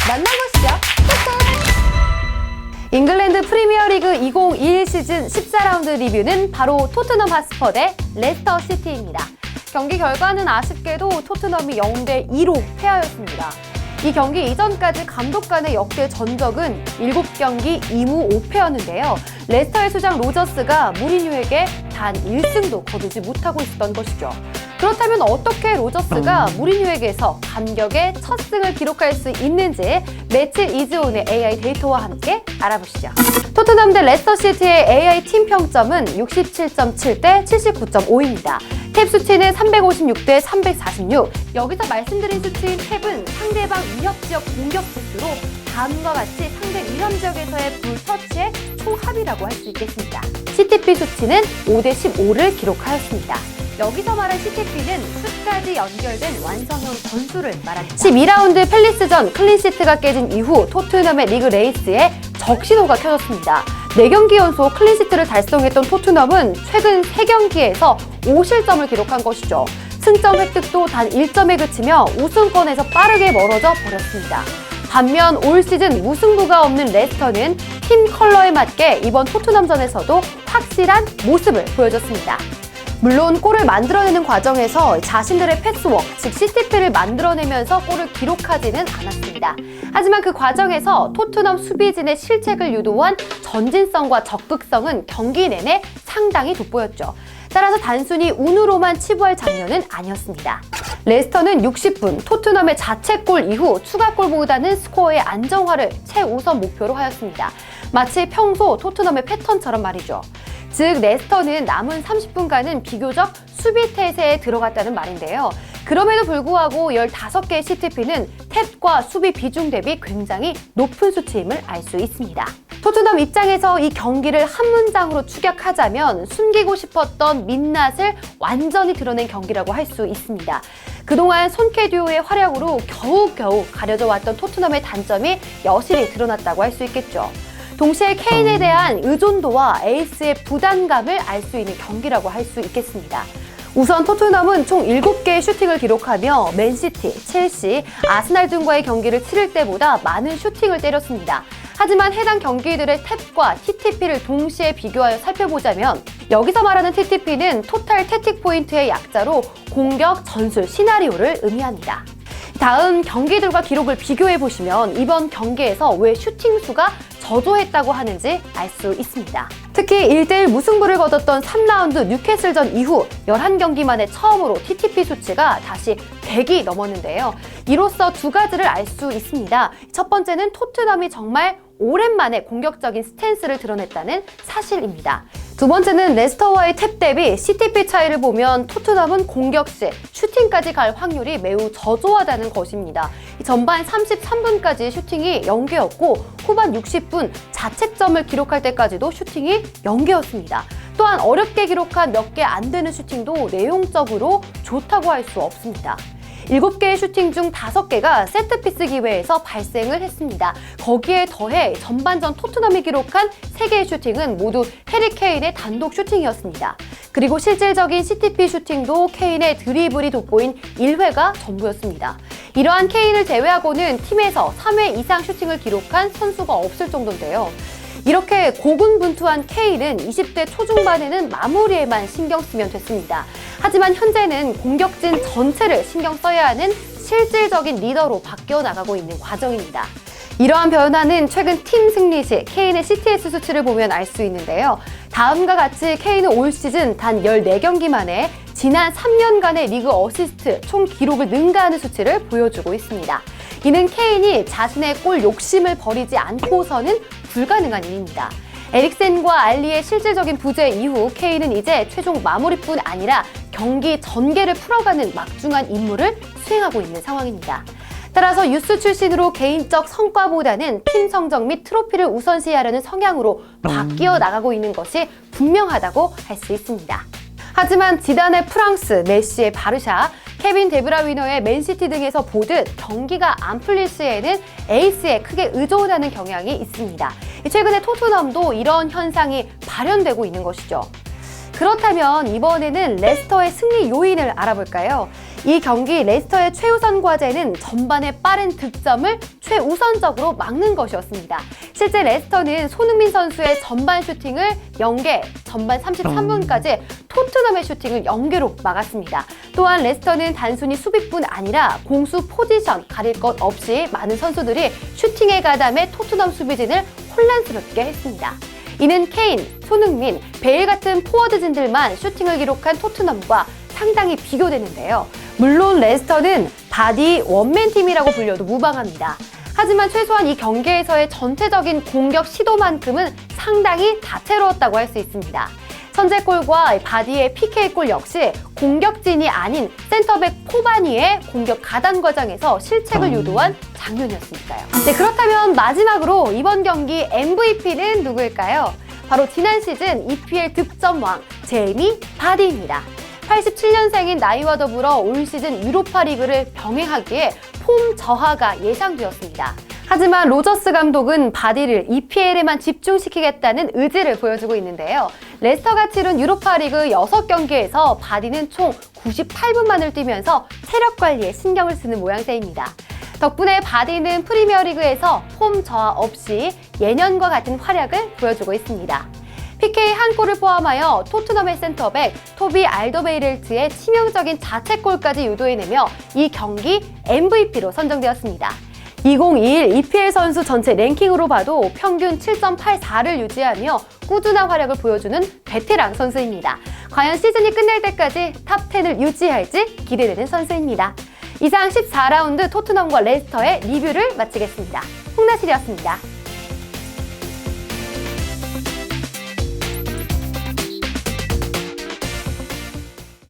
만나보시죠. 잉글랜드 프리미어리그 2021 시즌 14라운드 리뷰는 바로 토트넘 핫스퍼 대 레스터 시티입니다. 경기 결과는 아쉽게도 토트넘이 0대2로 패하였습니다. 이 경기 이전까지 감독 간의 역대 전적은 7경기 2무 5패였는데요. 레스터의 수장 로저스가 무리뉴에게 단 1승도 거두지 못하고 있었던 것이죠. 그렇다면 어떻게 로저스가 무리뉴에게서 감격의 첫 승을 기록할 수 있는지 매치 이즈온의 AI 데이터와 함께 알아보시죠. 토트넘 대 레스터시티의 AI 팀 평점은 67.7 대 79.5입니다. 탭 수치는 356 대 346. 여기서 말씀드린 수치인 탭은 상대방 위협지역 공격 지수로 다음과 같이 상대 위험지역에서의 불터치의 총합이라고 할 수 있겠습니다. CTP 수치는 5 대 15를 기록하였습니다. 여기서 말한 CTP는 끝까지 연결된 완성형 전술을 말합니다. 12라운드 팰리스전 클린시트가 깨진 이후 토트넘의 리그 레이스에 적신호가 켜졌습니다. 4경기 연속 클린시트를 달성했던 토트넘은 최근 3경기에서 5실점을 기록한 것이죠. 승점 획득도 단 1점에 그치며 우승권에서 빠르게 멀어져 버렸습니다. 반면 올 시즌 무승부가 없는 레스터는 팀 컬러에 맞게 이번 토트넘전에서도 확실한 모습을 보여줬습니다. 물론 골을 만들어내는 과정에서 자신들의 패스워크, 즉 CTP를 만들어내면서 골을 기록하지는 않았습니다. 하지만 그 과정에서 토트넘 수비진의 실책을 유도한 전진성과 적극성은 경기 내내 상당히 돋보였죠. 따라서 단순히 운으로만 치부할 장면은 아니었습니다. 레스터는 60분 토트넘의 자책골 이후 추가골보다는 스코어의 안정화를 최우선 목표로 하였습니다. 마치 평소 토트넘의 패턴처럼 말이죠. 즉 레스터는 남은 30분간은 비교적 수비 태세에 들어갔다는 말인데요. 그럼에도 불구하고 15개의 CTP는 탭과 수비 비중 대비 굉장히 높은 수치임을 알 수 있습니다. 토트넘 입장에서 이 경기를 한 문장으로 축약하자면 숨기고 싶었던 민낯을 완전히 드러낸 경기라고 할 수 있습니다. 그동안 손캐 듀오의 활약으로 겨우겨우 가려져 왔던 토트넘의 단점이 여실히 드러났다고 할 수 있겠죠. 동시에 케인에 대한 의존도와 에이스의 부담감을 알 수 있는 경기라고 할 수 있겠습니다. 우선 토트넘은 총 7개의 슈팅을 기록하며 맨시티, 첼시, 아스날 등과의 경기를 치를 때보다 많은 슈팅을 때렸습니다. 하지만 해당 경기들의 탭과 TTP를 동시에 비교하여 살펴보자면 여기서 말하는 TTP는 토탈 태틱 포인트의 약자로 공격, 전술, 시나리오를 의미합니다. 다음 경기들과 기록을 비교해보시면 이번 경기에서 왜 슈팅 수가 저조했다고 하는지 알 수 있습니다. 특히 1대1 무승부를 거뒀던 3라운드 뉴캐슬전 이후 11경기 만에 처음으로 TTP 수치가 다시 100이 넘었는데요. 이로써 두 가지를 알 수 있습니다. 첫 번째는 토트넘이 정말 오랜만에 공격적인 스탠스를 드러냈다는 사실입니다. 두 번째는 레스터와의 탭 대비 CTP 차이를 보면 토트넘은 공격 시 슈팅까지 갈 확률이 매우 저조하다는 것입니다. 전반 33분까지 슈팅이 0개였고 후반 60분 자책점을 기록할 때까지도 슈팅이 0개였습니다. 또한 어렵게 기록한 몇 개 안 되는 슈팅도 내용적으로 좋다고 할 수 없습니다. 7개의 슈팅 중 5개가 세트피스 기회에서 발생을 했습니다. 거기에 더해 전반전 토트넘이 기록한 3개의 슈팅은 모두 해리 케인의 단독 슈팅이었습니다. 그리고 실질적인 CTP 슈팅도 케인의 드리블이 돋보인 1회가 전부였습니다. 이러한 케인을 제외하고는 팀에서 3회 이상 슈팅을 기록한 선수가 없을 정도인데요. 이렇게 고군분투한 케인은 20대 초중반에는 마무리에만 신경 쓰면 됐습니다. 하지만 현재는 공격진 전체를 신경 써야 하는 실질적인 리더로 바뀌어 나가고 있는 과정입니다. 이러한 변화는 최근 팀 승리 시 케인의 CTS 수치를 보면 알 수 있는데요. 다음과 같이 케인은 올 시즌 단 14경기 만에 지난 3년간의 리그 어시스트 총 기록을 능가하는 수치를 보여주고 있습니다. 이는 케인이 자신의 골 욕심을 버리지 않고서는 불가능한 일입니다. 에릭센과 알리의 실질적인 부재 이후 케인은 이제 최종 마무리뿐 아니라 경기 전개를 풀어가는 막중한 임무를 수행하고 있는 상황입니다. 따라서 유스 출신으로 개인적 성과보다는 팀 성적 및 트로피를 우선시하려는 성향으로 바뀌어 나가고 있는 것이 분명하다고 할 수 있습니다. 하지만 지단의 프랑스, 메시의 바르샤, 케빈 데브라위너의 맨시티 등에서 보듯 경기가 안 풀릴 시에는 에이스에 크게 의존하는 경향이 있습니다. 최근에 토트넘도 이런 현상이 발현되고 있는 것이죠. 그렇다면 이번에는 레스터의 승리 요인을 알아볼까요? 이 경기 레스터의 최우선 과제는 전반의 빠른 득점을 최우선적으로 막는 것이었습니다. 실제 레스터는 손흥민 선수의 전반 슈팅을 0개, 전반 33분까지 토트넘의 슈팅을 0개로 막았습니다. 또한 레스터는 단순히 수비뿐 아니라 공수 포지션 가릴 것 없이 많은 선수들이 슈팅에 가담해 토트넘 수비진을 혼란스럽게 했습니다. 이는 케인, 손흥민, 베일 같은 포워드진들만 슈팅을 기록한 토트넘과 상당히 비교되는데요. 물론 레스터는 바디 원맨팀이라고 불려도 무방합니다. 하지만 최소한 이 경기에서의 전체적인 공격 시도만큼은 상당히 다채로웠다고 할 수 있습니다. 선제골과 바디의 PK골 역시 공격진이 아닌 센터백 포바니의 공격 가담 과정에서 실책을 유도한 장면이었으니까요. 네, 그렇다면 마지막으로 이번 경기 MVP는 누구일까요? 바로 지난 시즌 EPL 득점왕 제이미 바디입니다. 87년생인 나이와 더불어 올 시즌 유로파 리그를 병행하기에 폼 저하가 예상되었습니다. 하지만 로저스 감독은 바디를 EPL에만 집중시키겠다는 의지를 보여주고 있는데요. 레스터가 치른 유로파 리그 6경기에서 바디는 총 98분만을 뛰면서 체력 관리에 신경을 쓰는 모양새입니다. 덕분에 바디는 프리미어리그에서 폼 저하 없이 예년과 같은 활약을 보여주고 있습니다. PK 한 골을 포함하여 토트넘의 센터백 토비 알더베이렐트의 치명적인 자책골까지 유도해내며 이 경기 MVP로 선정되었습니다. 2021 EPL 선수 전체 랭킹으로 봐도 평균 7.84를 유지하며 꾸준한 활약을 보여주는 베테랑 선수입니다. 과연 시즌이 끝날 때까지 탑 10을 유지할지 기대되는 선수입니다. 이상 14라운드 토트넘과 레스터의 리뷰를 마치겠습니다. 홍나실이었습니다.